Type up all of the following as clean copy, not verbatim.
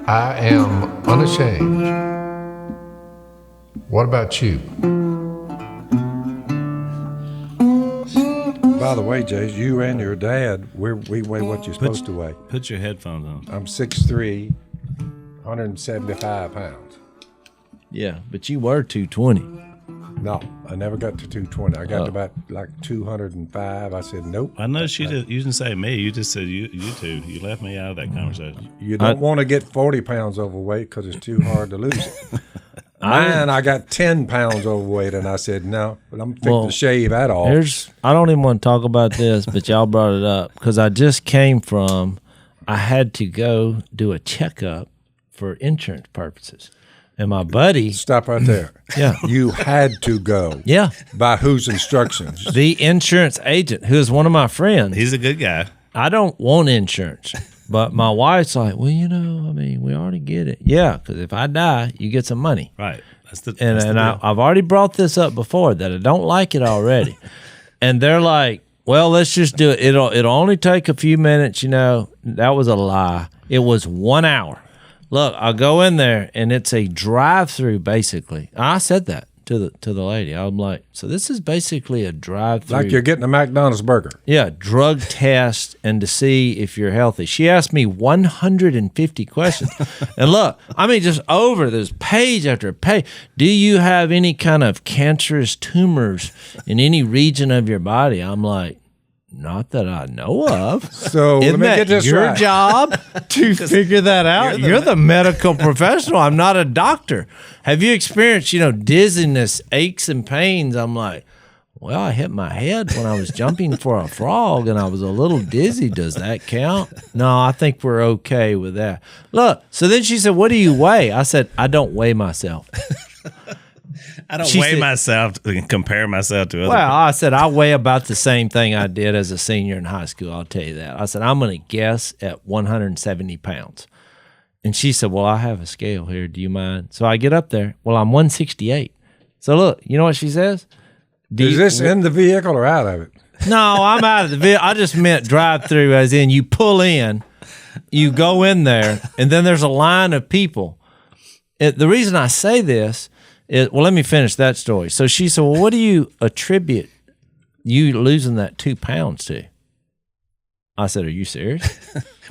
I am unashamed. What about you? By the way, Jase, you and your dad, we weigh what you're supposed to weigh. Put your headphones on. I'm 6'3", 175 pounds. Yeah, but you were 220. No, I never got to 220. I got to about like 205. I said, nope. I know you didn't say me. You just said you two. You left me out of that conversation. You don't want to get 40 pounds overweight because it's too hard to lose it. I got 10 pounds overweight, and I said, no, but I'm fixing to shave that off. I don't even want to talk about this, but y'all brought it up because I just came from, I had to go do a checkup for insurance purposes. And my buddy... Stop right there. Yeah. You had to go. Yeah. By whose instructions? The insurance agent, who is one of my friends. He's a good guy. I don't want insurance. But my wife's like, well, we already get it. Yeah, because if I die, you get some money. Right. I've already brought this up before that I don't like it already. And they're like, well, let's just do it. It'll only take a few minutes. That was a lie. It was 1 hour. Look, I go in there, and it's a drive-through, basically. I said that to the lady. I'm like, so this is basically a drive-through. Like you're getting a McDonald's burger. Yeah, drug test and to see if you're healthy. She asked me 150 questions. And look, just over this page after page. Do you have any kind of cancerous tumors in any region of your body? I'm like, not that I know of. So let me get this your right. job to figure that out? You're the medical professional. I'm not a doctor. Have you experienced, dizziness, aches, and pains? I'm like, well, I hit my head when I was jumping for a frog, and I was a little dizzy. Does that count? No, I think we're okay with that. Look, so then she said, what do you weigh? I said, I don't weigh myself. I don't weigh myself and compare myself to other people. Well, I said, I weigh about the same thing I did as a senior in high school. I'll tell you that. I said, I'm going to guess at 170 pounds. And she said, well, I have a scale here. Do you mind? So I get up there. Well, I'm 168. So look, you know what she says? Is this in the vehicle or out of it? No, I'm out of the vehicle. I just meant drive through, as in you pull in, you go in there, and then there's a line of people. The reason I say this is, well, let me finish that story. So she said, well, what do you attribute you losing that 2 pounds to? I said, are you serious?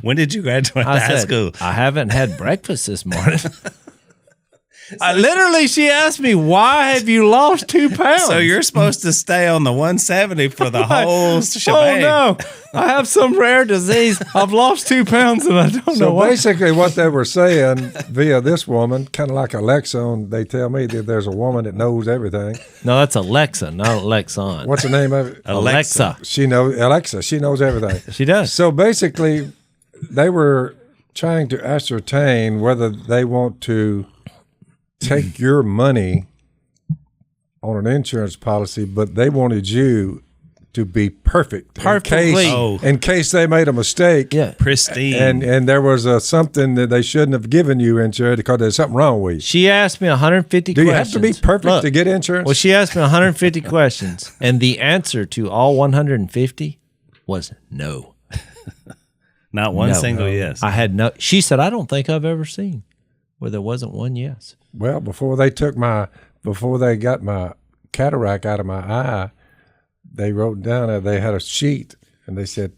When did you graduate high school? I haven't had breakfast this morning. Literally, she asked me, why have you lost 2 pounds? So you're supposed to stay on the 170 for the whole shebang. Oh, no. I have some rare disease. I've lost 2 pounds, and I don't know why. So basically what they were saying via this woman, kind of like Alexa, and they tell me that there's a woman that knows everything. No, that's Alexa, not Alexon. What's the name of it? Alexa. She knows everything. She does. So basically, they were trying to ascertain whether they want to take your money on an insurance policy, but they wanted you to be perfect. In case they made a mistake. Yeah. Pristine. And there was something that they shouldn't have given you insurance because there's something wrong with you. She asked me 150 questions. Do you have to be perfect to get insurance? Well, she asked me 150 questions, and the answer to all 150 was no. Not one single yes. I had no. She said, I don't think I've ever seen where there wasn't one yes. Well, before they got my cataract out of my eye, they wrote down, they had a sheet, and they said,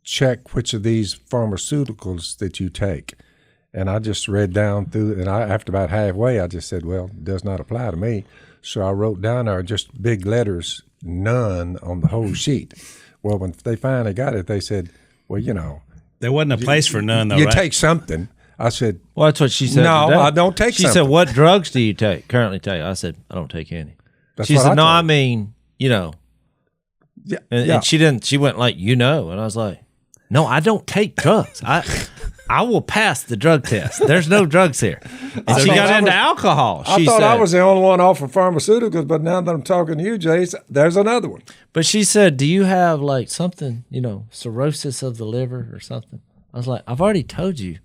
check which of these pharmaceuticals that you take. And I just read down through it, and after about halfway, I just said, well, it does not apply to me. So I wrote down there just big letters, none, on the whole sheet. Well, when they finally got it, they said, well, there wasn't a place for none, though, you right? take something. I said, well, that's what she said. No, today. I don't take She something. said, what drugs do you currently take? I said, I don't take any. That's she what said, I no, told I her. mean, Yeah. And she didn't, she went like, and I was like, no, I don't take drugs. I will pass the drug test. There's no drugs here. And she got into alcohol. I thought I was the only one offering pharmaceuticals, but now that I'm talking to you, Jase, there's another one. But she said, do you have like something, cirrhosis of the liver or something? I was like, I've already told you,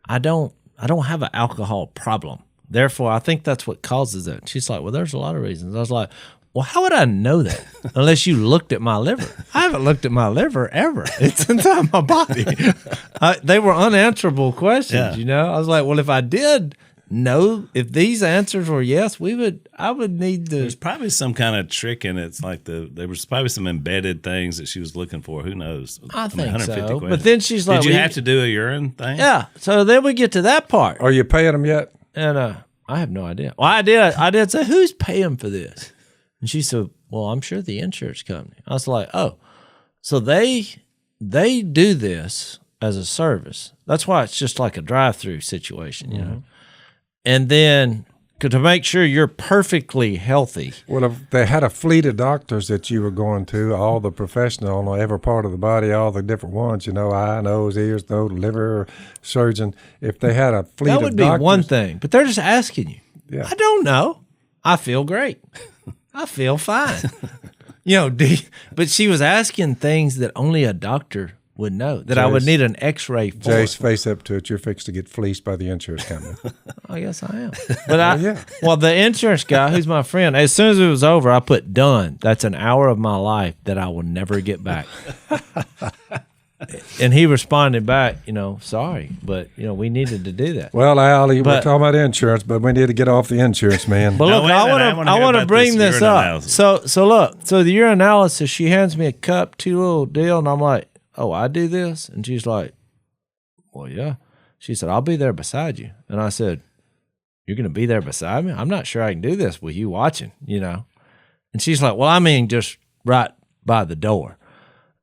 I don't have an alcohol problem. Therefore, I think that's what causes it. She's like, well, there's a lot of reasons. I was like, well, how would I know that unless you looked at my liver? I haven't looked at my liver ever. It's inside my body. They were unanswerable questions, you know? I was like, well, if I did know, if these answers were yes, I would need to. There's probably some kind of trick in it. It's like there was probably some embedded things that she was looking for. Who knows? I think 150 so. Questions. But then she's like, did you have to do a urine thing? Yeah. So then we get to that part. Are you paying them yet? And I have no idea. Well, I did say, who's paying for this? And she said, well, I'm sure the insurance company. I was like, oh, so they do this as a service. That's why it's just like a drive-through situation, you know? And then to make sure you're perfectly healthy. Well, if they had a fleet of doctors that you were going to, all the professional on every part of the body, all the different ones, you know, eye, nose, ears, throat, liver, surgeon. If they had a fleet of doctors. That would be one thing, but they're just asking you. Yeah. I don't know. I feel great. I feel fine. You know, but she was asking things that only a doctor would know, that I would need an x-ray for. Jase, face up to it. You're fixed to get fleeced by the insurance company. I guess I am. But well, the insurance guy, who's my friend, as soon as it was over, I put done. That's an hour of my life that I will never get back. And he responded back, you know, sorry, but, you know, we needed to do that. Well, Al, we're talking about insurance, but we need to get off the insurance, man. But look, I want to bring this up. So look, so the urinalysis, she hands me a cup, 2 little deal, and I'm like, oh, I do this? And she's like, well, yeah. She said, I'll be there beside you. And I said, you're going to be there beside me? I'm not sure I can do this with you watching, you know. And she's like, well, I mean, just right by the door.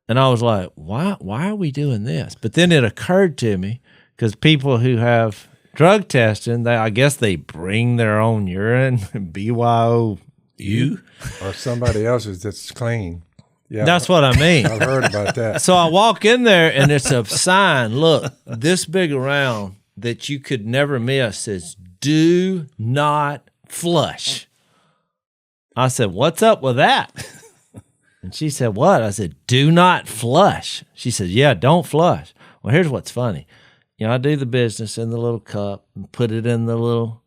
And I was like, why are we doing this? But then it occurred to me, because people who have drug testing, I guess they bring their own urine, BYOU. Or somebody else's that's clean. Yeah, that's what I mean. I've heard about that. So I walk in there, and it's a sign, look, this big around that you could never miss, says, do not flush. I said, what's up with that? And she said, what? I said, do not flush. She said, yeah, don't flush. Well, here's what's funny. You know, I do the business in the little cup and put it in the little,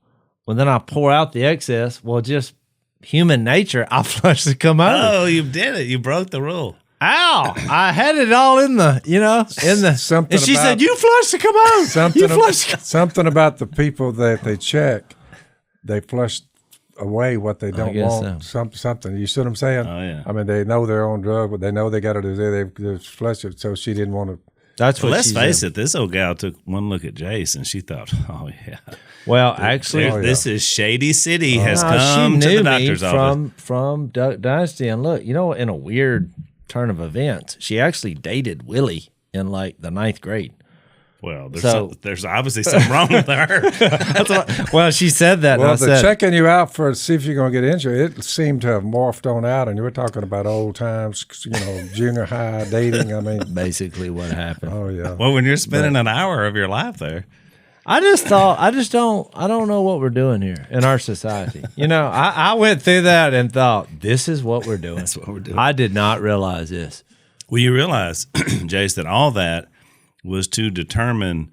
well, then I pour out the excess. Well, just human nature, I flush to come out. Oh, you did it. You broke the rule. Ow. I had it all in the, you know, in the, something. And she said, you flush to come out. Something about the people that they check, they flush away what they don't want. So. Something. You see what I'm saying? Oh, yeah. I mean, they know their own drug, but they know they got to do that. They flush it, so she didn't want to. That's what. Let's face it. This old gal took one look at Jase, and she thought, "Oh yeah." Well, actually, this is Shady City has come to the doctor's office from Dynasty, and look, you know, in a weird turn of events, she actually dated Willie in like the 9th grade. Well, there's obviously something wrong with her. Well, she said that. Well, and I said, checking you out for see if you're going to get injured, it seemed to have morphed on out, and you were talking about old times, you know, junior high dating. I mean, basically what happened. Oh yeah. Well, when you're spending an hour of your life there, I don't know what we're doing here in our society. You know, I went through that and thought, this is what we're doing. That's what we're doing. I did not realize this. Well, you realize, Jase, that all that was to determine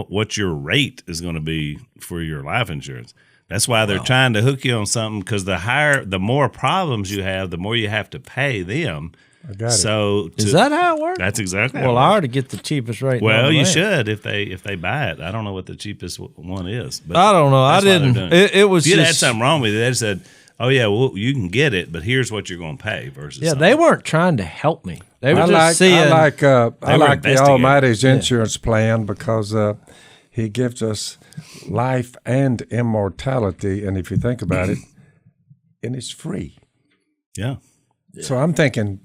what your rate is going to be for your life insurance. That's why they're trying to hook you on something, because the more problems you have, the more you have to pay them. I got it. So is that how it works? That's exactly. Well, I ought to get the cheapest rate. Well, you should if they buy it. I don't know what the cheapest one is. But I don't know. I didn't. It was. If you'd had something wrong with it, they said, "Oh yeah, well you can get it, but here's what you're going to pay." Versus they weren't trying to help me. They were I like the Almighty's insurance plan, because He gives us life and immortality, and if you think about it, and it's free. Yeah. So I'm thinking,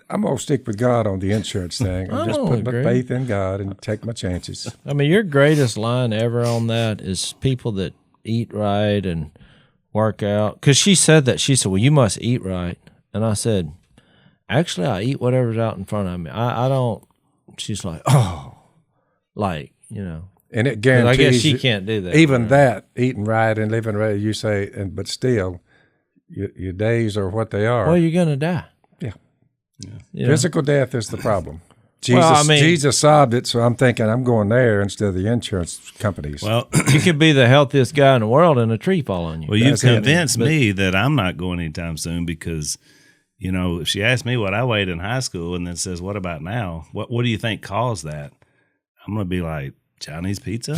I'm going to stick with God on the insurance thing. I'm just putting my faith in God and take my chances. I mean, your greatest line ever on that is people that eat right and work out. Because she said that. She said, well, you must eat right. And I said, actually, I eat whatever's out in front of me. I don't. She's like, oh, like, you know. And it guarantees. I guess she can't do that. Even that, eating right and living right, you say, but still, your days are what they are. Well, you're going to die. Yeah. Physical death is the problem. Jesus solved it, so I'm thinking I'm going there instead of the insurance companies. Well, You could be the healthiest guy in the world and a tree fall on you. well, you've convinced me that I'm not going anytime soon because, if she asked me what I weighed in high school and then says, what about now? What do you think caused that? I'm going to be like, Chinese pizza?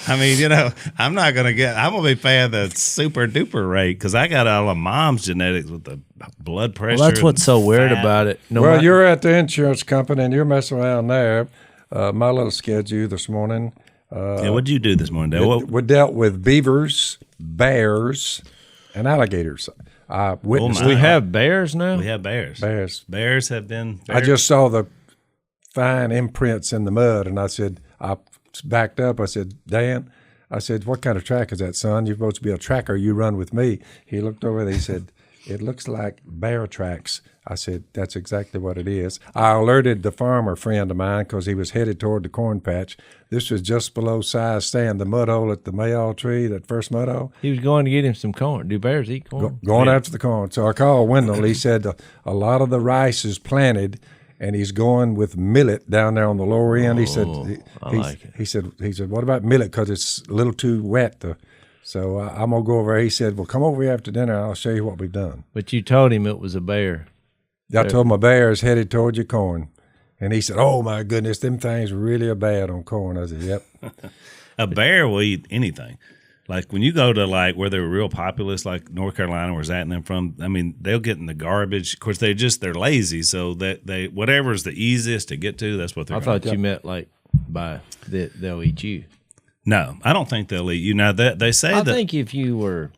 I mean, I'm not going to I'm going to be paying the super duper rate because I got all of mom's genetics with the blood pressure. Well, that's what's so weird fat. about it. You're at the insurance company and you're messing around there. My little schedule this morning. What'd you do this morning, Dale? We dealt with beavers, bears, and alligators. I witnessed. we have bears now? We have bears. Bears have been. I just saw the fine imprints in the mud, and I backed up. I said, Dan, what kind of track is that, son? You're supposed to be a tracker. You run with me. He looked over there. He said, it looks like bear tracks. I said, that's exactly what it is. I alerted the farmer friend of mine because he was headed toward the corn patch. This was just below size stand, the mud hole at the mayall tree, that first mud hole. He was going to get him some corn. Do bears eat corn? Going after the corn. So I called Wendell. He said a lot of the rice is planted, and he's going with millet down there on the lower end. He said, he said, what about millet? Because it's a little too wet. So I'm gonna go over there. He said, well, come over here after dinner. I'll show you what we've done. But you told him it was a bear. I told him a bear is headed toward your corn, and he said, oh my goodness, them things really are bad on corn. I said, yep. A bear will eat anything. Like when you go to where they're real populous, like North Carolina, where Zach and them from, I mean, they'll get in the garbage. Of course, they're lazy, so that they whatever's the easiest to get to, that's what they're. I thought you meant they'll eat you. No, I don't think they'll eat you. Now they say I think if you were,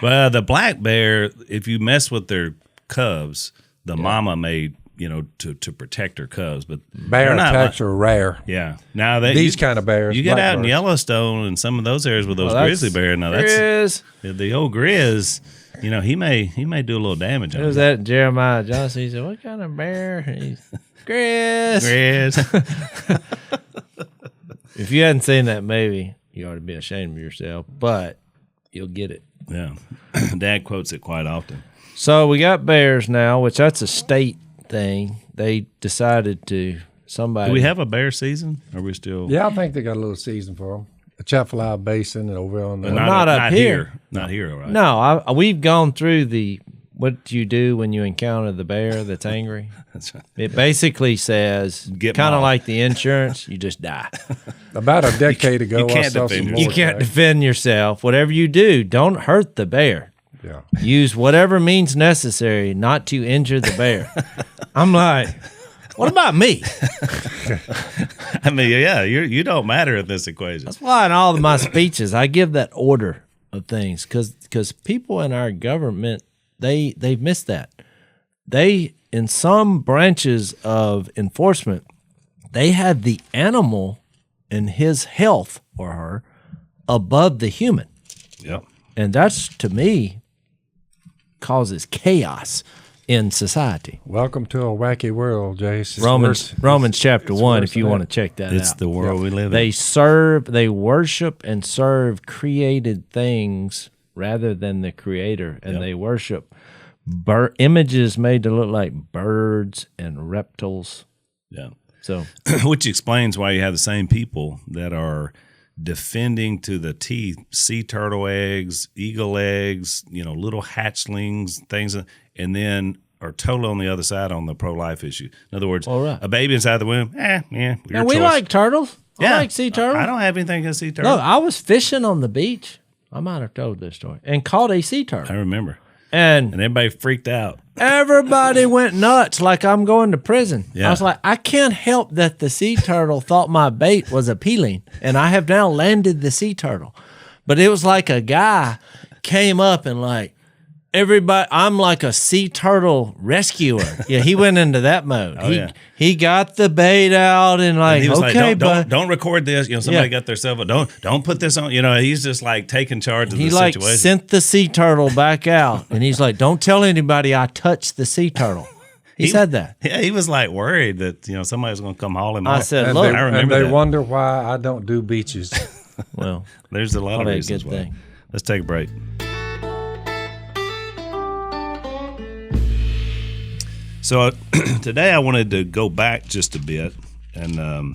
well, the black bear, if you mess with their cubs, the mama may. To protect her cubs, but bear attacks are rare. Yeah, now these kind of bears. You get out in Yellowstone and some of those areas with those grizzly bears. Now that's the old grizz. He may do a little damage. It was that Jeremiah Johnson. He said, "What kind of bear?" He's grizz. If you hadn't seen that movie, you ought to be ashamed of yourself. But you'll get it. Yeah, Dad quotes it quite often. So we got bears now, which that's a state thing. They decided to somebody. Do we have a bear season? Are we still? Yeah, I think they got a little season for them. The Chaffalaya Basin and over on the. Not up here. Not here, right? No, we've gone through what you do when you encounter the bear that's angry. That's right. It basically says kind of like the insurance, you just die. About a decade ago, you can't defend yourself. Whatever you do, don't hurt the bear. Yeah. Use whatever means necessary not to injure the bear. I'm like, what about me? I mean, yeah, you don't matter in this equation. That's why in all of my speeches I give that order of things because people in our government they've missed that. They in some branches of enforcement they had the animal and his health or her above the human. Yep. And that's to me causes chaos in society. Welcome to a wacky world, Jase. Romans chapter 1, if you want to check that out. It's the world we live in. They worship and serve created things rather than the creator. And they worship images made to look like birds and reptiles. Yeah. So, which explains why you have the same people that are defending to the teeth sea turtle eggs, eagle eggs, little hatchlings, things, and then are totally on the other side on the pro-life issue. In other words, a baby inside the womb, your and we choice. like turtles. I like sea turtles. I don't have anything against sea turtles. Look, I was fishing on the beach. I might have told this story. And caught a sea turtle. I remember. And everybody freaked out. Everybody went nuts like I'm going to prison. Yeah. I was like, I can't help that the sea turtle thought my bait was appealing, and I have now landed the sea turtle. But it was like a guy came up and like, everybody, I'm like a sea turtle rescuer. Yeah, he went into that mode. He got the bait out and like, he was okay, like, don't record this. Somebody got their cell phone. Don't put this on. He's just like taking charge of the situation. He like sent the sea turtle back out, and he's like, don't tell anybody I touched the sea turtle. He said that. Yeah, he was like worried that somebody's going to come haul him I off. said, look, I remember and they that. wonder why I don't do beaches. Well, there's a lot of reasons good why. thing. Let's take a break. So today I wanted to go back just a bit and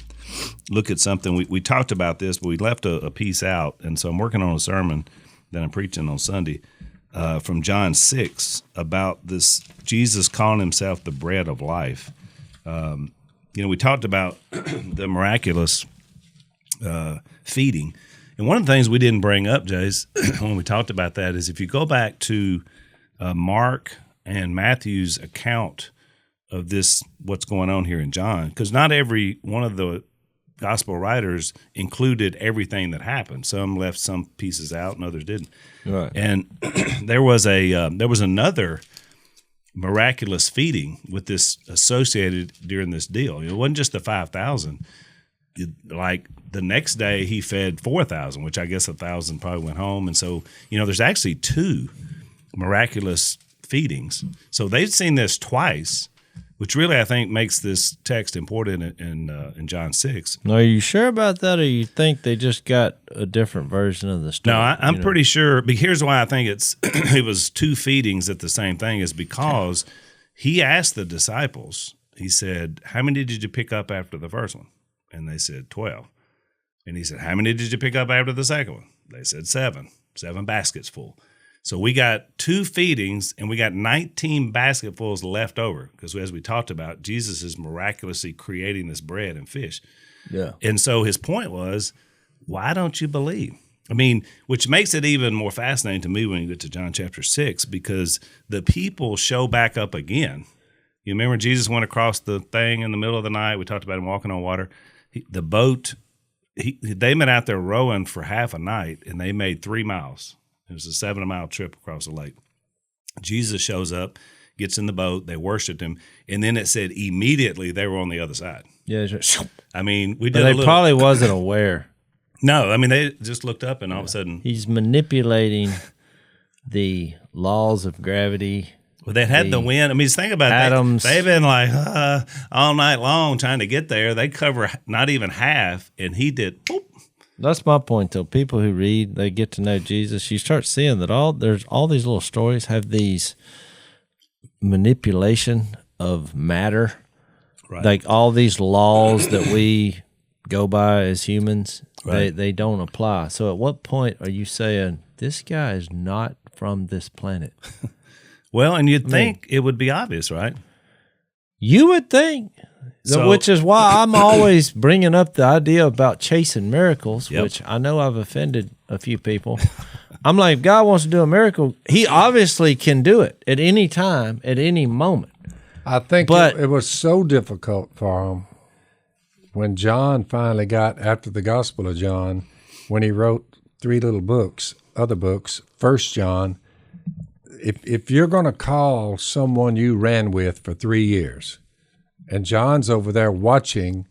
look at something. We talked about this, but we left a piece out. And so I'm working on a sermon that I'm preaching on Sunday from John 6 about this Jesus calling himself the bread of life. We talked about the miraculous feeding. And one of the things we didn't bring up, Jase, when we talked about that is if you go back to Mark and Matthew's account of this, what's going on here in John, because not every one of the gospel writers included everything that happened. Some left some pieces out and others didn't. Right. And there was another miraculous feeding with this associated during this deal. It wasn't just the 5,000. Like the next day he fed 4,000, which I guess 1,000 probably went home. And so, there's actually 2 miraculous feedings. So they've seen this twice, which really I think makes this text important in John 6. Now, are you sure about that, or you think they just got a different version of the story? No, I'm pretty sure. But here's why I think it was 2 feedings at the same thing is because he asked the disciples, he said, how many did you pick up after the first one? And they said 12. And he said, how many did you pick up after the second one? They said 7 baskets full. So we got 2 feedings and we got 19 basketfuls left over because as we talked about, Jesus is miraculously creating this bread and fish. Yeah. And so his point was, why don't you believe? I mean, which makes it even more fascinating to me when you get to John chapter 6 because the people show back up again. You remember Jesus went across the thing in the middle of the night. We talked about him walking on water. The boat, they been out there rowing for half a night, and they made 3 miles. It was a 7-mile trip across the lake. Jesus shows up, gets in the boat, they worshiped him, and then it said immediately they were on the other side. Yeah. I mean, we But did they probably wasn't aware. No, I mean, they just looked up, and all of a sudden. He's manipulating the laws of gravity. Well, they had the wind. I mean, just think about atoms. that. They've been like all night long trying to get there. They cover not even half, and he did. Boop. That's my point, though. People who read, they get to know Jesus. You start seeing that there's all these little stories have these manipulation of matter, Right. like all these laws that we go by as humans. Right. They don't apply. So, at what point are you saying this guy is not from this planet? Well, and you'd think it would be obvious, right? You would think, which is why I'm always bringing up the idea about chasing miracles, which I know I've offended a few people. I'm like, if God wants to do a miracle, he obviously can do it at any time, at any moment. I think it was so difficult for him when John finally got, after the Gospel of John, when he wrote 3 little books, other books, 1 John. If you're going to call someone you ran with for 3 years, and John's over there watching,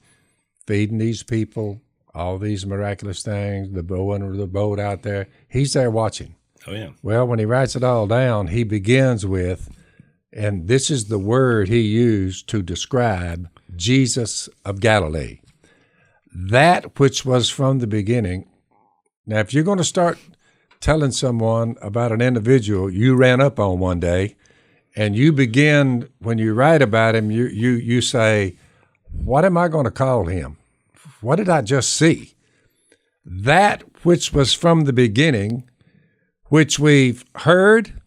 feeding these people, all these miraculous things, the boat out there, he's there watching. Oh, yeah. Well, when he writes it all down, he begins with, and this is the word he used to describe Jesus of Galilee, that which was from the beginning. Now, if you're going to start telling someone about an individual you ran up on one day, and you begin, when you write about him, you say, what am I going to call him? What did I just see? That which was from the beginning, which we've heard,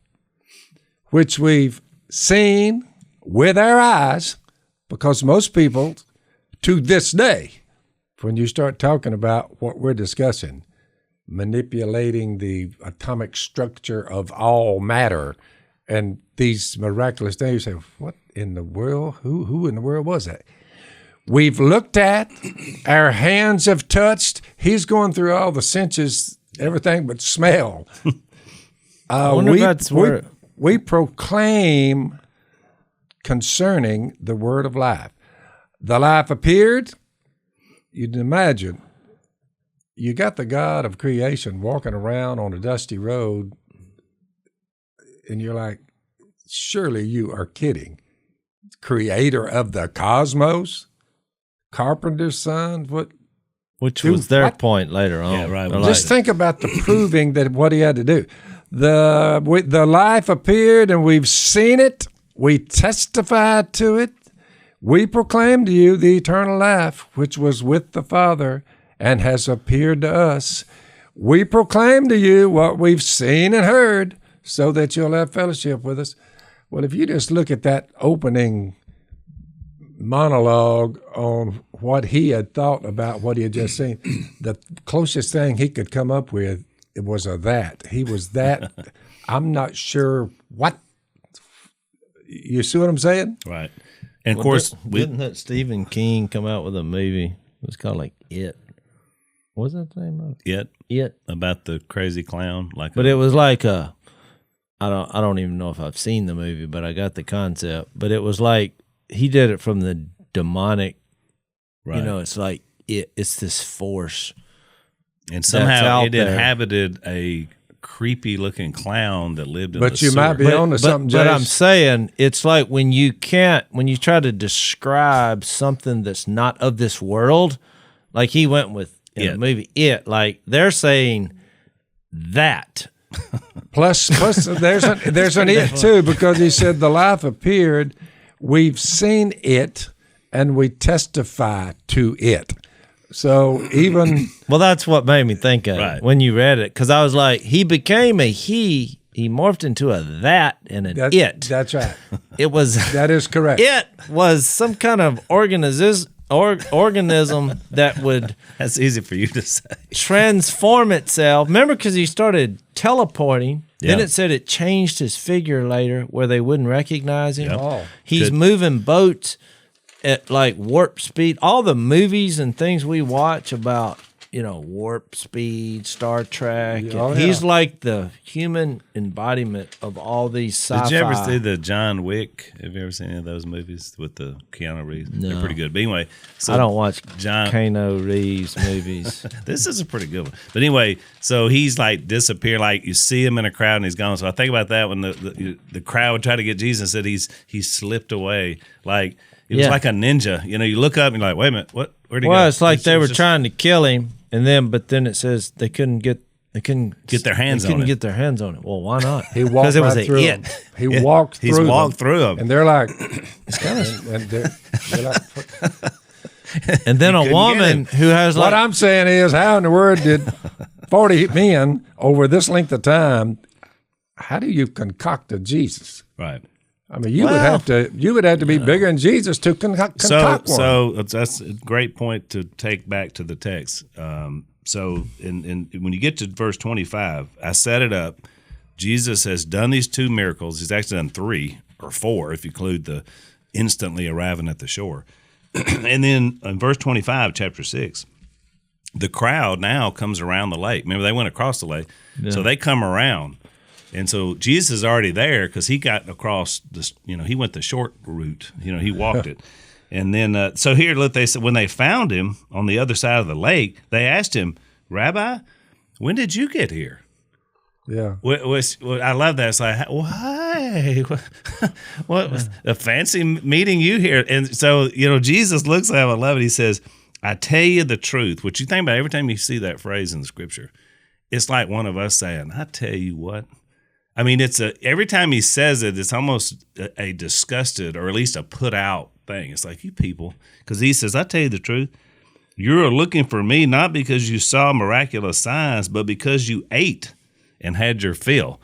which we've seen with our eyes, because most people, to this day, when you start talking about what we're discussing, manipulating the atomic structure of all matter and these miraculous things, you say, what in the world? Who in the world was that? We've looked at, our hands have touched. He's going through all the senses, everything but smell. We proclaim concerning the word of life. The life appeared. You'd imagine you got the God of creation walking around on a dusty road, and you're like, surely you are kidding. Creator of the cosmos, carpenter's son, what? Which was their point later on. Yeah, right. Just think about the proving that what he had to do. The life appeared, and we've seen it, We testify to it. We proclaim to you the eternal life which was with the Father and has appeared to us. We proclaim to you what we've seen and heard so that you'll have fellowship with us. Well, if you just look at that opening monologue on what he had thought about what he had just seen, the closest thing he could come up with was a that. He was that. I'm not sure what. You see what I'm saying? Right. And of course, didn't that Stephen King come out with a movie? It was called like It. What was that the name of it? It. About the crazy clown. But it was like I don't even know if I've seen the movie, but I got the concept. But it was like he did it from the demonic. Right. You know, it's like it's this force. And somehow it inhabited a creepy looking clown that lived in the sewer. But you might be on to something, Jase. But I'm saying it's like when you try to describe something that's not of this world, like he went with in the movie It, like they're saying that. Plus there's an it too, because he said the life appeared, we've seen it, and we testify to it. So even well, that's what made me think of it when you read it, because I was like, he became a he morphed into a that and an it. That's right. It was that is correct. It was some kind of organism that would that's easy for you to say transform itself. Remember, because he started teleporting. Then it said it changed his figure later where they wouldn't recognize him. Yep. Oh. He's moving boats at like warp speed. All the movies and things we watch about, warp speed, Star Trek. He's like the human embodiment of all these sci-fi. Did you ever see the John Wick? Have you ever seen any of those movies with the Keanu Reeves? No. They're pretty good. But anyway, so I don't watch Keanu Reeves movies. This is a pretty good one. But anyway, so he's like disappeared. Like you see him in a crowd and he's gone. So I think about that when the crowd would try to get Jesus, said he slipped away. Like it was like a ninja. You look up and you're like, wait a minute, what? Where'd he go? Well, it's like they were trying to kill him, but then it says they couldn't get their hands on it. Get their hands on it. Well, why not? He walked right through them. He walked through them. And they're like, it's kind of, and they're like, and then a woman who has what I'm saying is, how in the world did 40 men over this length of time? How do you concoct a Jesus? Right. I mean, you would have to be bigger than Jesus to concoct one. So that's a great point to take back to the text. So when you get to verse 25, I set it up. Jesus has done these two miracles. He's actually done 3 or 4 if you include the instantly arriving at the shore. And then in verse 25, chapter 6, the crowd now comes around the lake. Remember, they went across the lake. Yeah. So they come around. And so Jesus is already there because he got across this, he went the short route. He walked it. And then, so here, look, they said when they found him on the other side of the lake, they asked him, Rabbi, when did you get here? Yeah. I love that. It's like, why? What was a fancy meeting you here? And so, Jesus looks at him, I love it. He says, I tell you the truth. What you think about every time you see that phrase in the scripture, it's like one of us saying, I tell you what. I mean, every time he says it, it's almost a disgusted or at least a put out thing. It's like, you people, because he says, I tell you the truth, you're looking for me not because you saw miraculous signs, but because you ate and had your fill.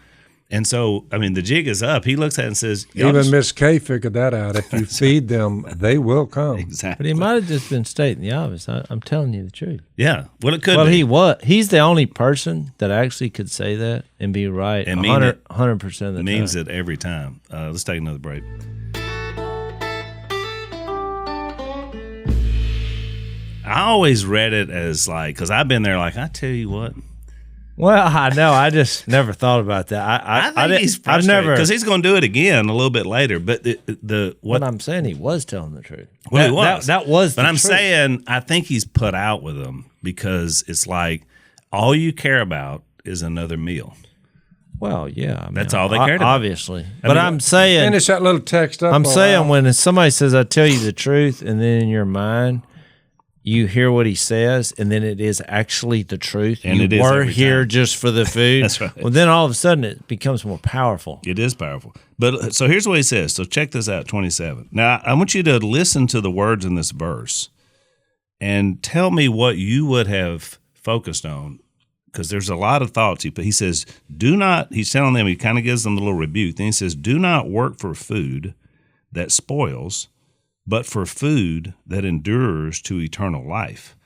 And so, I mean, the jig is up. He looks at it and says, even Miss K figured that out. If you feed them, they will come. Exactly. But he might have just been stating the obvious. I'm telling you the truth. Yeah. Well, it could be. He's the only person that actually could say that and be right and 100% of the time. It means it every time. Let's take another break. I always read it as like, because I've been there like, I tell you what. Well, I know. I just never thought about that. I think he's frustrated because he's going to do it again a little bit later. But what I'm saying, he was telling the truth. Well, he was. That was. But I'm truth. saying I think he's put out with them because it's like all you care about is another meal. Well, yeah, I mean, that's all they cared about. Obviously, but I'm saying finish that little text up. I'm saying when somebody says, "I tell you the truth," and then in your mind, you hear what he says, and then it is actually the truth. And you it is were every here time. just for the food. That's right. Well, then all of a sudden it becomes more powerful. It is powerful. But so here's what he says. So check this out, 27. Now, I want you to listen to the words in this verse and tell me what you would have focused on, because there's a lot of thoughts. He says, do not, he's telling them, he kind of gives them a little rebuke. Then he says, do not work for food that spoils, but for food that endures to eternal life,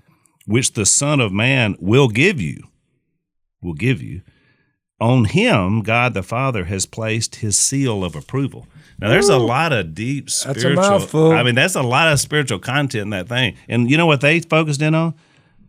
which the Son of Man will give you. On him, God the Father has placed his seal of approval. Now, there's a lot of deep spiritual. That's a mouthful. I mean, that's a lot of spiritual content in that thing. And you know what they focused in on?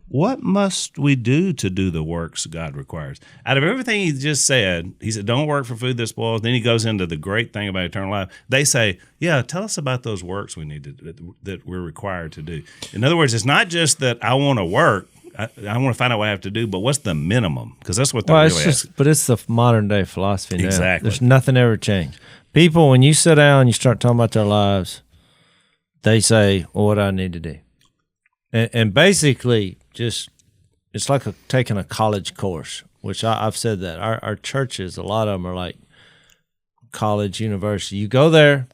What must we do to do the works God requires? Out of everything he just said, he said, don't work for food that spoils. Then he goes into the great thing about eternal life. They say, yeah, tell us about those works we need to that we're required to do. In other words, it's not just that I want to work. I want to find out what I have to do, but what's the minimum? Because that's what they're really asking. But it's the modern day philosophy now. Exactly. There's nothing ever changed. People, when you sit down and you start talking about their lives, they say, well, what do I need to do? And basically, just it's like taking a college course, which I've said that. Our churches, a lot of them are like college, university. You go there,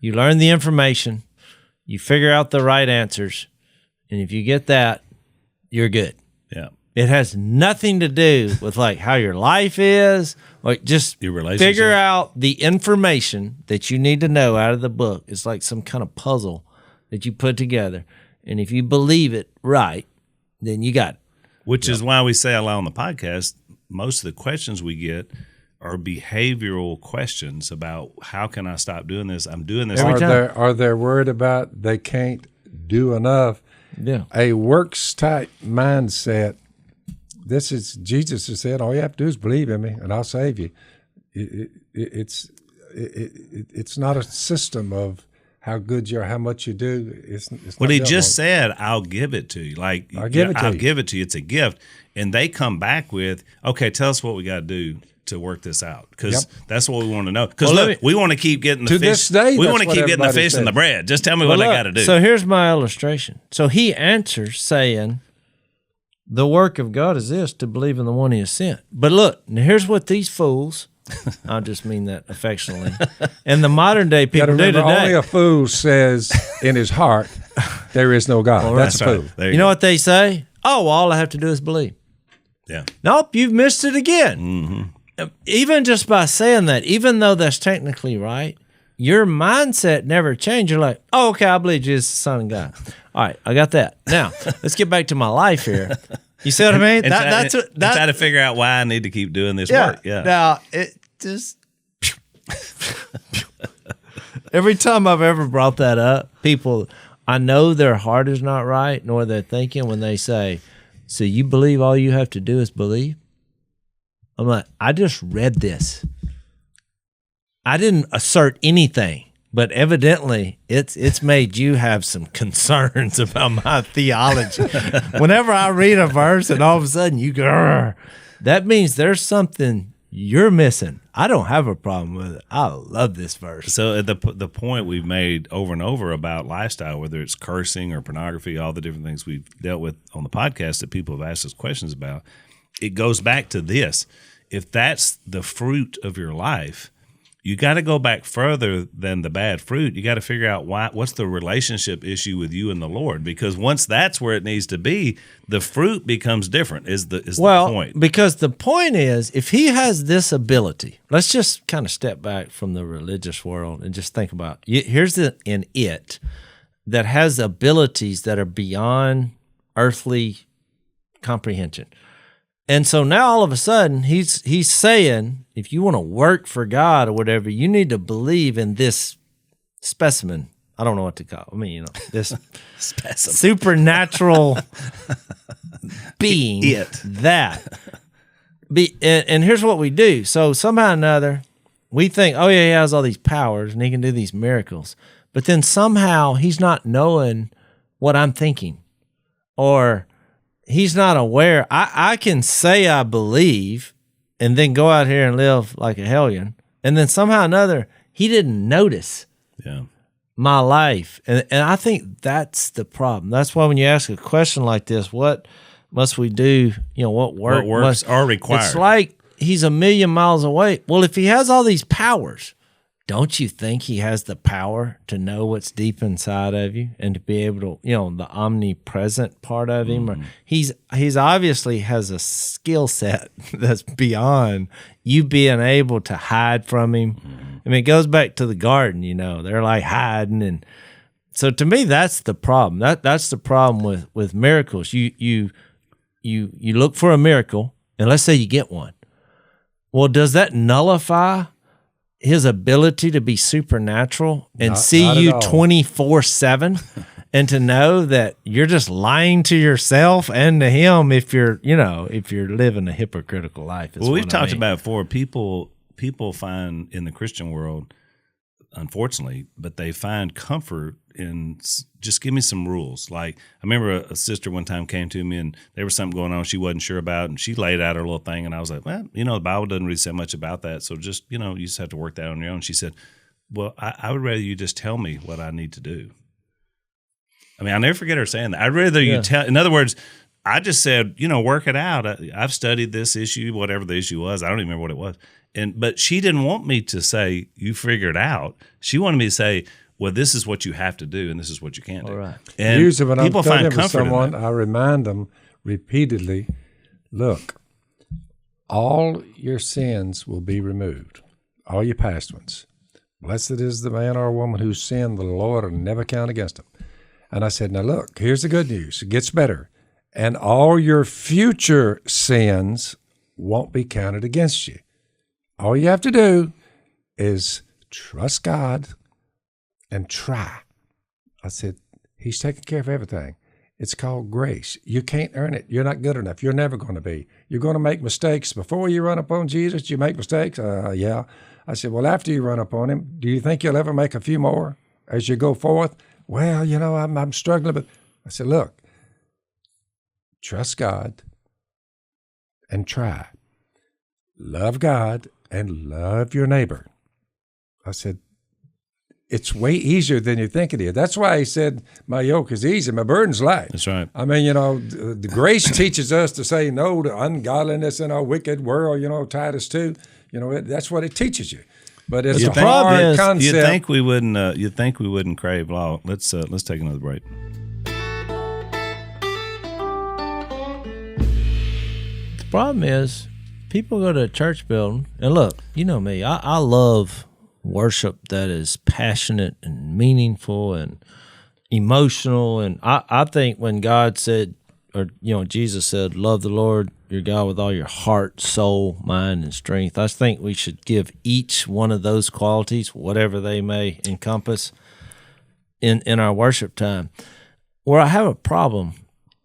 you learn the information, you figure out the right answers, and if you get that, you're good. Yeah. It has nothing to do with like how your life is. Like just Your relationship. figure out the information that you need to know out of the book. It's like some kind of puzzle that you put together. And if you believe it right, then you got it. Which is why we say a lot on the podcast, most of the questions we get are behavioral questions about how can I stop doing this? I'm doing this. Every time. Are they worried about they can't do enough? Yeah. A works type mindset. This is Jesus has said, all you have to do is believe in me, and I'll save you. It's not a system of how good you are, how much you do. It's What not he that just one. said, I'll give it to you. Like I'll give it to I'll you. give it to you. It's a gift. And they come back with, okay, tell us what we got to do to work this out, because Yep. that's what we want to know. Because Well, let look, we want to keep getting the To fish. this day, we that's want to what keep getting the everybody fish and the says. bread. Just tell me what I got to do. So here's my illustration. So he answers saying, the work of God is this, to believe in the one he has sent. But look, now here's what these fools, I just mean that affectionately, and the modern day You gotta people do remember, only today. a fool says in his heart, there is no God. That's a right. fool. There You know go. what they say? Oh, well, all I have to do is believe. Yeah. Nope, you've missed it again. Even just by saying that, even though that's technically right, your mindset never changed. You're like, oh, okay, I believe Jesus is the Son of God. All right, I got that. Now, let's get back to my life here. You see what I mean? And try to figure out why I need to keep doing this work. Yeah. Now, it just... Every time I've ever brought that up, people, I know their heart is not right, nor their thinking when they say, so you believe all you have to do is believe? I'm like, I just read this. I didn't assert anything, but evidently it's made you have some concerns about my theology. Whenever I read a verse and all of a sudden you go, "Arr," that means there's something you're missing. I don't have a problem with it. I love this verse. So at the point we've made over and over about lifestyle, whether it's cursing or pornography, all the different things we've dealt with on the podcast that people have asked us questions about, it goes back to this. If that's the fruit of your life, you got to go back further than the bad fruit. You got to figure out what's the relationship issue with you and the Lord, because once that's where it needs to be, the fruit becomes different. Is the point? Because the point is, if he has this ability, let's just kind of step back from the religious world and just think about here's an it that has abilities that are beyond earthly comprehension. And so now all of a sudden he's saying, if you want to work for God or whatever, you need to believe in this specimen. I don't know what to call it. I mean, this Specimen. supernatural being and here's what we do. So somehow or another, we think, oh yeah, he has all these powers and he can do these miracles. But then somehow he's not knowing what I'm thinking, or he's not aware. I can say I believe and then go out here and live like a hellion. And then somehow or another, he didn't notice. Yeah. my life. And I think that's the problem. That's why when you ask a question like this, what must we do? What works are required. It's like he's a million miles away. Well, if he has all these powers, don't you think he has the power to know what's deep inside of you and to be able to, the omnipresent part of him? Or he's obviously has a skill set that's beyond you being able to hide from him. I mean, it goes back to the garden, they're like hiding. And so to me, that's the problem. That's the problem with miracles. You look for a miracle, and let's say you get one. Well, does that nullify his ability to be supernatural and see you 24/7 and to know that you're just lying to yourself and to him if you're living a hypocritical life? Well, we've talked about before, people find in the Christian world, unfortunately, but they find comfort in just give me some rules. Like I remember a sister one time came to me and there was something going on she wasn't sure about, and she laid out her little thing, and I was like, well, the Bible doesn't really say much about that, so just you just have to work that on your own. She said, well, I would rather you just tell me what I need to do. I mean, I'll never forget her saying that. I'd rather you tell. In other words, I just said, work it out. I've studied this issue, whatever the issue was. I don't even remember what it was. But she didn't want me to say, you figure it out. She wanted me to say, well, this is what you have to do, and this is what you can't do. All right. And usually when people I'm find talking with comfort someone, in that. I remind them repeatedly, look, all your sins will be removed, all your past ones. Blessed is the man or woman whose sin the Lord will never count against him. And I said, now look, here's the good news. It gets better. And all your future sins won't be counted against you. All you have to do is trust God and try. I said, he's taking care of everything. It's called grace. You can't earn it. You're not good enough. You're never going to be. You're going to make mistakes. Before you run up on Jesus, you make mistakes? Yeah. I said, well, after you run up on him, do you think you'll ever make a few more as you go forth? Well, I'm struggling. But I said, look, trust God and try. Love God and love your neighbor. I said, it's way easier than you think it is. That's why he said, my yoke is easy, my burden's light. That's right. I mean, the grace teaches us to say no to ungodliness in our wicked world, Titus 2. That's what it teaches you. But it's a hard concept. You'd think we wouldn't crave law. Let's take another break. The problem is people go to a church building, and look, you know me, I love worship that is passionate and meaningful and emotional. And I think when God said, or Jesus said, love the Lord your God with all your heart, soul, mind, and strength, I think we should give each one of those qualities, whatever they may encompass, in our worship time. Where I have a problem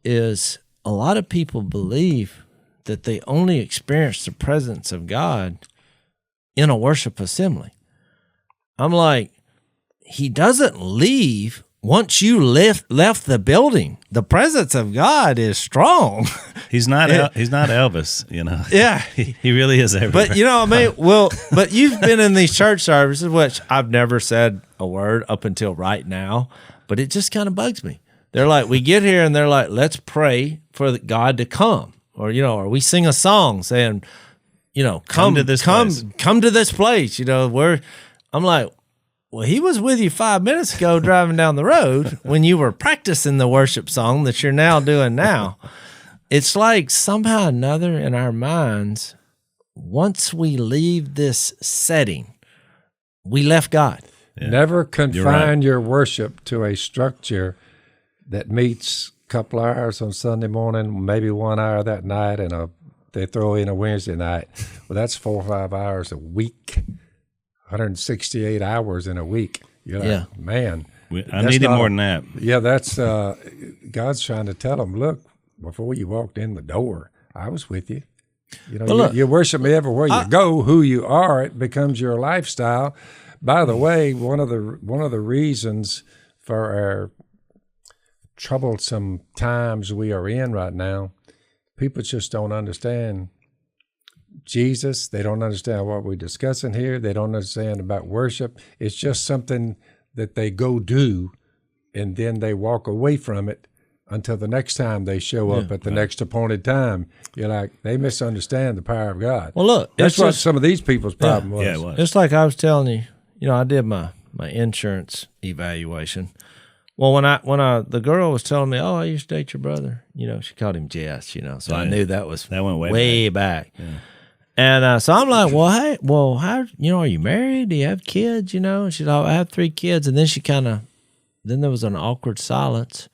is a lot of people believe that they only experience the presence of God in a worship assembly. I'm like, he doesn't leave once you left the building. The presence of God is strong. He's not Elvis, Yeah. He really is everywhere. But but you've been in these church services, which I've never said a word up until right now, but it just kind of bugs me. They're like, we get here and they're like, let's pray for God to come. Or, or we sing a song saying, come to this place, where I'm like, well, he was with you 5 minutes ago driving down the road when you were practicing the worship song that you're now doing now. It's like somehow or another in our minds, once we leave this setting, we left God. Yeah. Never confine your worship to a structure that meets a couple hours on Sunday morning, maybe 1 hour that night, and they throw in a Wednesday night. Well, that's 4 or 5 hours a week, 168 hours in a week. You're like, man. I needed more than that. Yeah, that's God's trying to tell them, look, before you walked in the door, I was with you. You worship me everywhere you go. Who you are, it becomes your lifestyle. By the way, one of the reasons for our troublesome times we are in right now, people just don't understand Jesus. They don't understand what we're discussing here. They don't understand about worship. It's just something that they go do, and then they walk away from it until the next time they show up at the next appointed time. You're like, they misunderstand the power of God. Well, look, that's what some of these people's problem was. Yeah, it was. It's like I was telling you, I did my insurance evaluation. Well, when the girl was telling me, I used to date your brother, she called him Jase, so I knew that went way back. Yeah. And so I'm like, well, hey, how, are you married? Do you have kids? And she's like, I have 3 kids. And then then there was an awkward silence.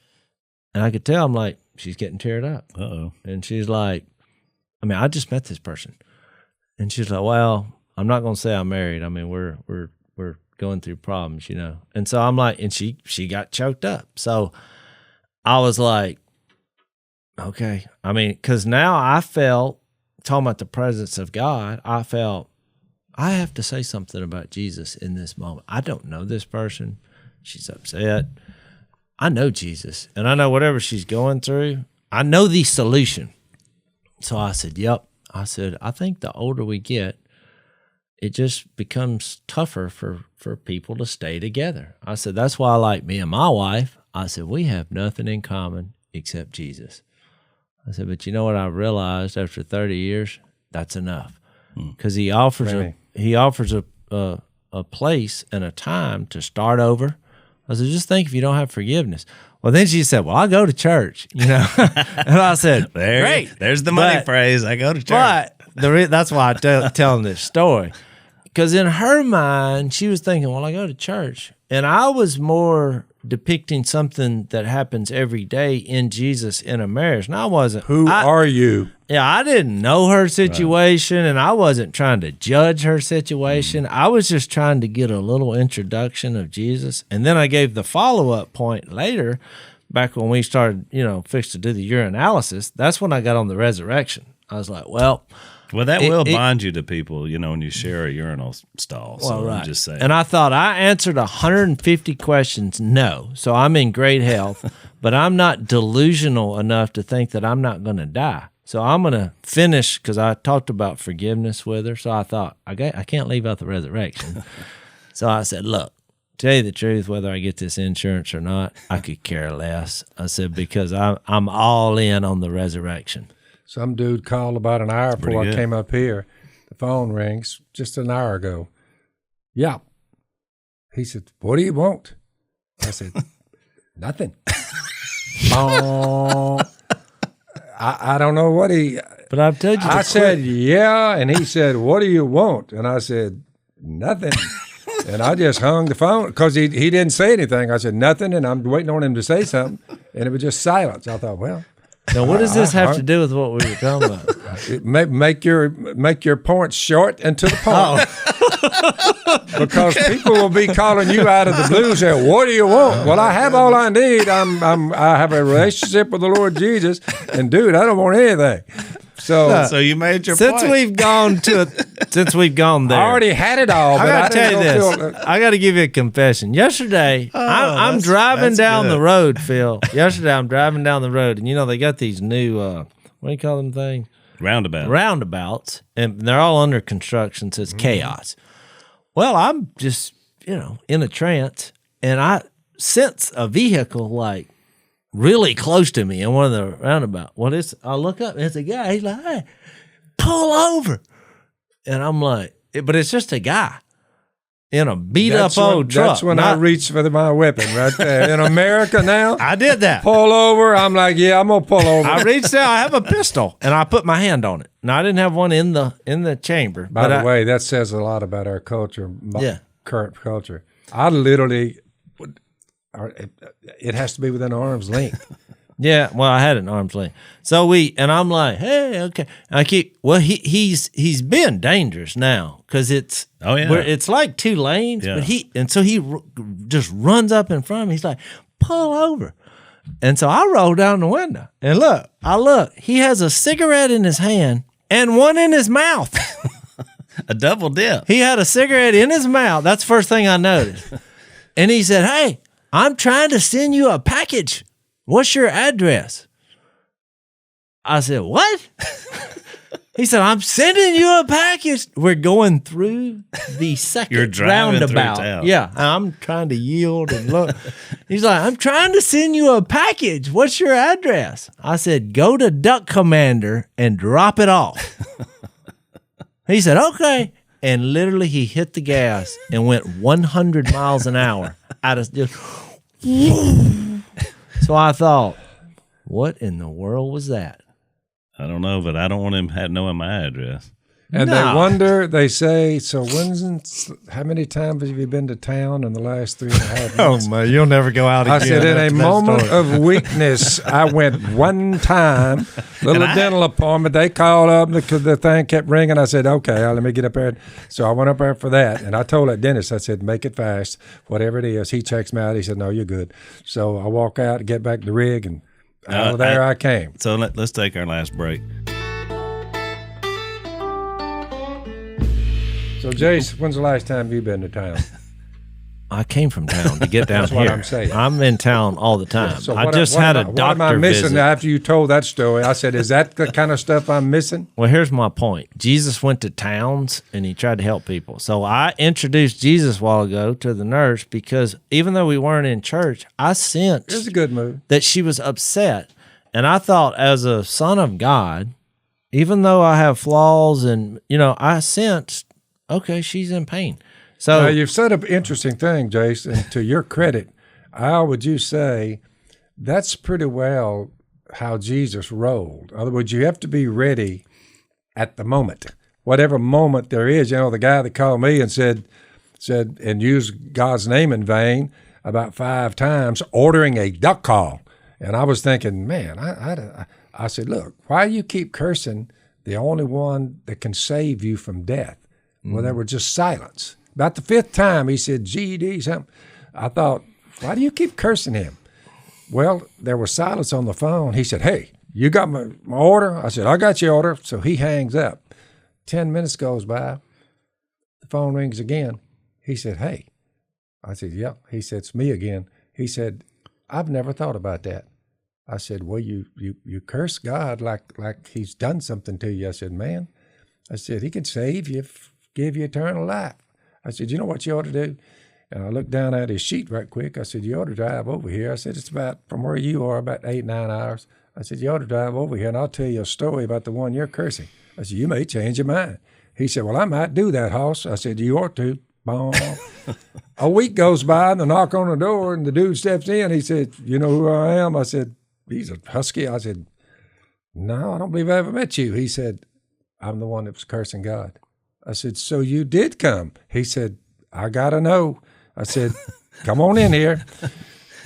And I could tell, I'm like, she's getting teared up. Uh-oh. And she's like, I just met this person. And she's like, well, I'm not going to say I'm married. We're going through problems, And so I'm like, and she got choked up. So I was like, okay. Because now I felt, talking about the presence of God, I felt I have to say something about Jesus in this moment. I don't know this person. She's upset. I know Jesus, and I know whatever she's going through, I know the solution. So I said, yep. I said, I think the older we get, it just becomes tougher for people to stay together. I said, that's why I like me and my wife. I said, we have nothing in common except Jesus. I said, but you know what I realized after 30 years? That's enough. Because he offers a place and a time to start over. I said, just think if you don't have forgiveness. Well, then she said, well, I go to church, And I said, great. There's the money phrase. I go to church. But that's why I'm telling this story. Because in her mind, she was thinking, well, I go to church. And I was more depicting something that happens every day in Jesus in a marriage. And I wasn't. Who are you? Yeah, I didn't know her situation, and I wasn't trying to judge her situation. I was just trying to get a little introduction of Jesus. And then I gave the follow-up point later, back when we started, fixed to do the urinalysis. That's when I got on the resurrection. I was like, well, that will bond you to people, when you share a urinal stall. So I'm just saying. And I thought I answered 150 questions no. So I'm in great health, but I'm not delusional enough to think that I'm not going to die. So I'm going to finish, because I talked about forgiveness with her. So I thought, I can't leave out the resurrection. So I said, look, tell you the truth, whether I get this insurance or not, I could care less. I said, because I'm all in on the resurrection. Some dude called about an hour before I came up here. The phone rings just an hour ago. Yeah. He said, what do you want? I said, nothing. I don't know what he... But I've told you. I said, yeah. And he said, what do you want? And I said, nothing. And I just hung the phone because he didn't say anything. I said, nothing. And I'm waiting on him to say something. And it was just silence. I thought, well... Now, what does this have to do with what we were talking about? Make your points short and to the point. Because people will be calling you out of the blue and say, what do you want? Well, I have all I need. I have a relationship with the Lord Jesus, and dude, I don't want anything. So you made your point. Since we've gone there. I already had it all. But I tell you this. I got to give you a confession. Yesterday, I'm driving down the road, Phil. Yesterday, I'm driving down the road, and they got these new, what do you call them things? Roundabouts, and they're all under construction, so it's chaos. Well, I'm just, in a trance, and I sense a vehicle like really close to me in one of the roundabout. I look up, and it's a guy. He's like, hey, pull over. And I'm like, but it's just a guy in a beat-up old truck. That's when I reached for my weapon right there. In America now. I did that. Pull over. I'm like, yeah, I'm going to pull over. I reached out. I have a pistol, and I put my hand on it. Now, I didn't have one in the chamber. By the way, that says a lot about our culture, current culture. I literally... It has to be within arm's length. Yeah, well, I had an arm's length. So I'm like, hey, okay. And he's been dangerous now because it's it's like 2 lanes, but he just runs up in front of me. He's like, pull over. And so I roll down the window and look, he has a cigarette in his hand and one in his mouth. A double dip. He had a cigarette in his mouth. That's the first thing I noticed. And he said, hey, I'm trying to send you a package. What's your address? I said, what? He said, I'm sending you a package. We're going through the second You're driving through roundabout. town. Yeah. I'm trying to yield and look. He's like, I'm trying to send you a package. What's your address? I said, go to Duck Commander and drop it off. He said, okay. And literally he hit the gas and went 100 miles an hour. I just so I thought, what in the world was that? I don't know, but I don't want him knowing my address. And No. they wonder, they say, so how many times have you been to town in the last 3.5 months? man, you'll never go out I said, in a moment of weakness, I went one time, little dental appointment. They called up because the thing kept ringing. I said, okay, let me get up there. So I went up there for that. And I told that dentist, I said, make it fast, whatever it is. He checks me out. He said, no, you're good. So I walk out and get back to the rig, and out of there I came. So let's take our last break. So, Jase, when's the last time you've been to town? I came from town to get down That's here. what I'm saying. I'm in town all the time. So I just had a what am I doctor missing visit. after you told that story? I said, is that the kind of stuff I'm missing? Well, here's my point. Jesus went to towns and he tried to help people. So I introduced Jesus a while ago to the nurse because even though we weren't in church, I It was sensed a good move. that she was upset. And I thought, as a son of God, even though I have flaws and, I sensed, okay, she's in pain. So Now, you've said an interesting thing, Jase, and to your credit, how would you say that's pretty well how Jesus rolled? In other words, you have to be ready at the moment, whatever moment there is. The guy that called me and said and used God's name in vain about 5 times, ordering a duck call. And I was thinking, man, I said, look, why you keep cursing the only one that can save you from death? Well, there was just silence. About the 5th time, he said, GD something. I thought, why do you keep cursing him? Well, there was silence on the phone. He said, hey, you got my order? I said, I got your order. So he hangs up. 10 minutes goes by. The phone rings again. He said, hey. I said, yep. He said, it's me again. He said, I've never thought about that. I said, well, you curse God like he's done something to you. I said, man, I said, he can save you, give you eternal life. I said, you know what you ought to do? And I looked down at his sheet right quick. I said, you ought to drive over here. I said, it's about, from where you are, about 8-9 hours. I said, you ought to drive over here, and I'll tell you a story about the one you're cursing. I said, you may change your mind. He said, well, I might do that, Hoss. I said, you ought to. Boom. A week goes by, and the knock on the door, and the dude steps in. He said, you know who I am? I said, he's a husky. I said, no, I don't believe I ever met you. He said, I'm the one that was cursing God. I said, so you did come? He said, I got to know. I said, come on in here.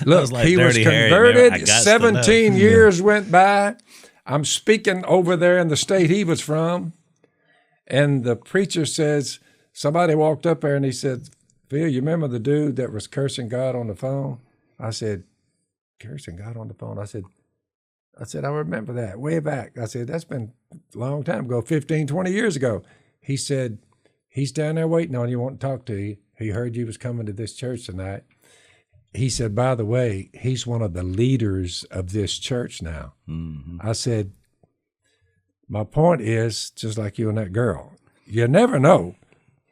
Look, like he was Dirty Harry, converted. I gots to 17 know. years went by. I'm speaking over there in the state he was from. And the preacher says, somebody walked up there and he said, Phil, you remember the dude that was cursing God on the phone? I said, cursing God on the phone? I said, I remember that way back. I said, that's been a long time ago, 15, 20 years ago. He said, he's down there waiting on you, wanting to talk to you. He heard you was coming to this church tonight. He said, by the way, he's one of the leaders of this church now. Mm-hmm. I said, my point is, just like you and that girl, you never know.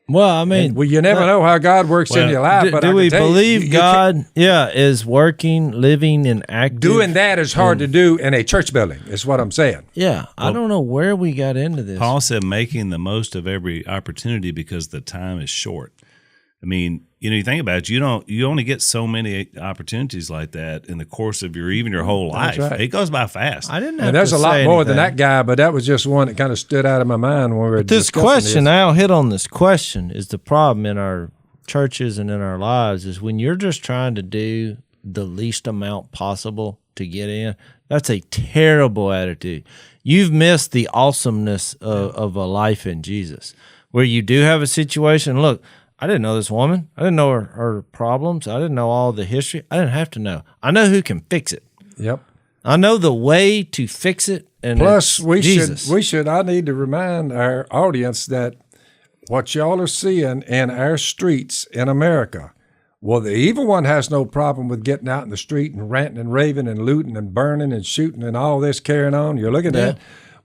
Well, I mean, you never know how God works in your life. But do we believe you God, is working, living, and active? doing that is hard to do in a church building, is what I'm saying. Yeah, I don't know where we got into this. Paul said making the most of every opportunity because the time is short. I mean, you think about it, you only get so many opportunities like that in the course of your whole life. That's right. It goes by fast. I didn't have And there's to a lot say more than anything. that guy, but that was just one that kind of stood out of my mind when we were This discussing question, this. I'll hit on this question, is the problem in our churches and in our lives is when you're just trying to do the least amount possible to get in, that's a terrible attitude. You've missed the awesomeness of a life in Jesus, where you do have a situation. Look, I didn't know this woman. I didn't know her problems. I didn't know all the history. I didn't have to know. I know who can fix it. Yep. I know the way to fix it. And Plus, it's we Jesus. should. I need to remind our audience that what y'all are seeing in our streets in America, well, the evil one has no problem with getting out in the street and ranting and raving and looting and burning and shooting and all this carrying on. You're looking at.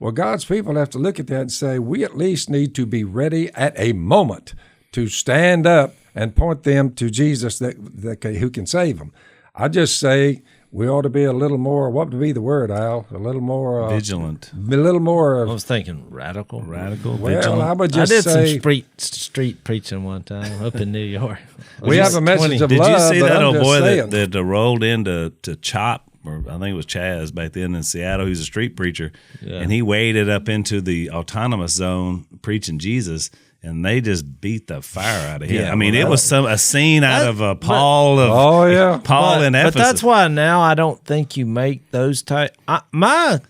Well, God's people have to look at that and say, we at least need to be ready at a moment to stand up and point them to Jesus who can save them. I just say we ought to be a little more, what would be the word, Al? A little more... vigilant. A little more... I was thinking radical. Radical, well, vigilant. I would I just did say... some street preaching one time up in New York. We have a message of Did love, you see but that I'm old just boy saying. that rolled into Chop, or I think it was Chaz back then in Seattle? He was a street preacher, and he waded up into the autonomous zone preaching Jesus, and they just beat the fire out of him. Yeah, I mean, it was a scene out of Paul of Oh, yeah. Paul in Ephesus. But that's why now I don't think you make those type. I kind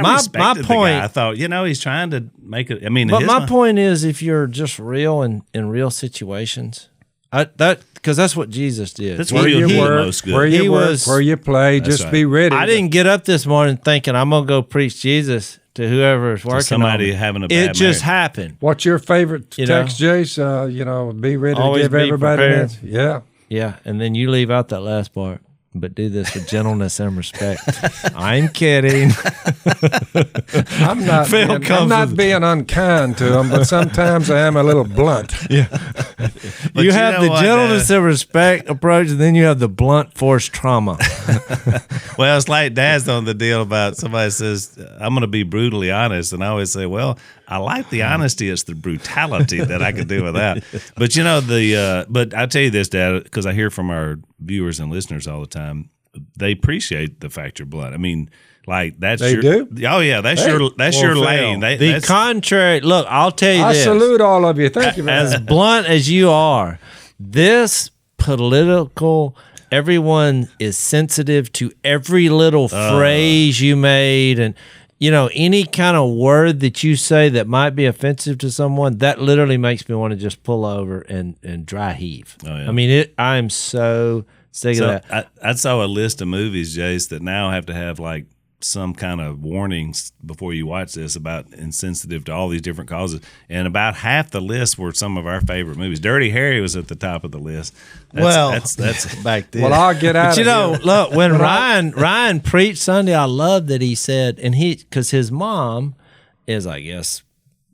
of respected the guy. I thought, he's trying to make it. I mean, But my point is, if you're just real in real situations, because that's what Jesus did. That's where you work, the most good. Where you He work, was- where you play, just right. be ready. I didn't get up this morning thinking I'm gonna go preach Jesus to whoever is working. somebody on me. having a It bad just marriage. happened. What's your favorite You know? text, Jace? Be ready Always to give be everybody prepared. that. Yeah. Yeah, and then you leave out that last part. But do this with gentleness and respect. I'm kidding. I'm not, Phil being, I'm comes not with- being unkind to them, but sometimes I am a little blunt. You you have know the what, gentleness and respect approach, and then you have the blunt force trauma. Well, it's like Dad's on the deal about somebody says, I'm going to be brutally honest. And I always say, well, I like the honesty. It's the brutality that I could do without. But, but I tell you this, Dad, because I hear from our viewers and listeners all the time, they appreciate the fact you're blunt. I mean, like that's They your, do? Oh yeah, that's Hey. your Well, lane. Phil, The contrary, look, I'll tell you I this. salute all of you. Thank you for As that. blunt as you are, this political, everyone is sensitive to every little phrase you made, and any kind of word that you say that might be offensive to someone, that literally makes me want to just pull over and dry heave. Oh, yeah. I mean, I'm so sick So of that. I saw a list of movies, Jase, that now have to have like some kind of warnings before you watch this about insensitive to all these different causes. And about half the list were some of our favorite movies. Dirty Harry was at the top of the list. That's Back then. Well, I'll get out But of here. look, when Ryan preached Sunday, I love that he said, because his mom is, I guess,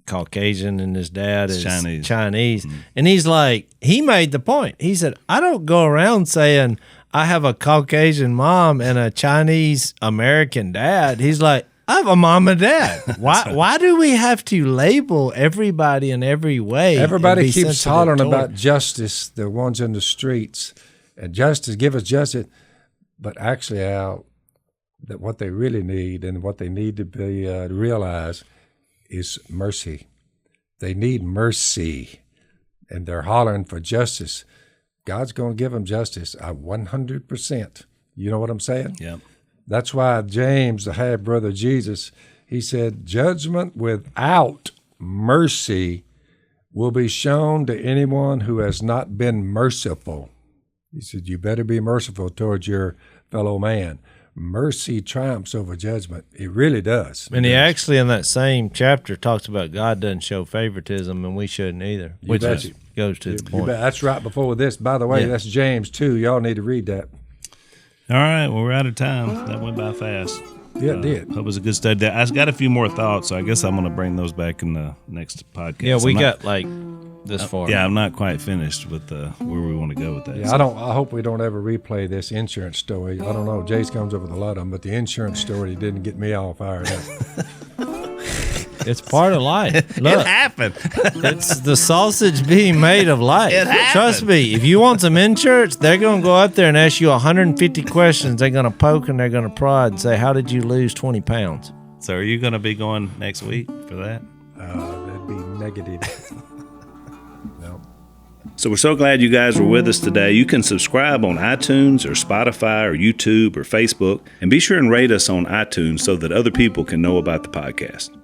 Caucasian and his dad is Chinese. Mm-hmm. And he's like, he made the point. He said, I don't go around saying I have a Caucasian mom and a Chinese American dad. He's like, I have a mom and dad. Why do we have to label everybody in every way? Everybody and be keeps sensitive hollering toward about justice, the ones in the streets, and justice, give us justice. But actually, Al, that what they really need and what they need to be realize is mercy. They need mercy, and they're hollering for justice. God's going to give them justice, 100%. You know what I'm saying? Yeah. That's why James, the half-brother of Jesus, he said, judgment without mercy will be shown to anyone who has not been merciful. He said, you better be merciful towards your fellow man. Mercy triumphs over judgment. It really does. And he actually, in that same chapter, talks about God doesn't show favoritism, and we shouldn't either, which betcha. goes to the point. That's right before this. By the way, Yeah. that's James 2. Y'all need to read that. All right, well, we're out of time. That went by fast. Yeah, it did. Hope it was a good study. I've got a few more thoughts, so I guess I'm going to bring those back in the next podcast. Yeah, we I'm not- got like this far. Yeah, I'm not quite finished with where we want to go with that. Yeah, I hope we don't ever replay this insurance story. I don't know. Jase comes up with a lot of them, but the insurance story didn't get me all fired up. It's part of life. Look, It happened. it's the sausage being made of life. It happened. Trust me, if you want some insurance, they're going to go out there and ask you 150 questions. They're going to poke and they're going to prod and say, how did you lose 20 pounds? So are you going to be going next week for that? That'd be negative. No. So we're so glad you guys were with us today. You can subscribe on iTunes or Spotify or YouTube or Facebook, and be sure and rate us on iTunes so that other people can know about the podcast.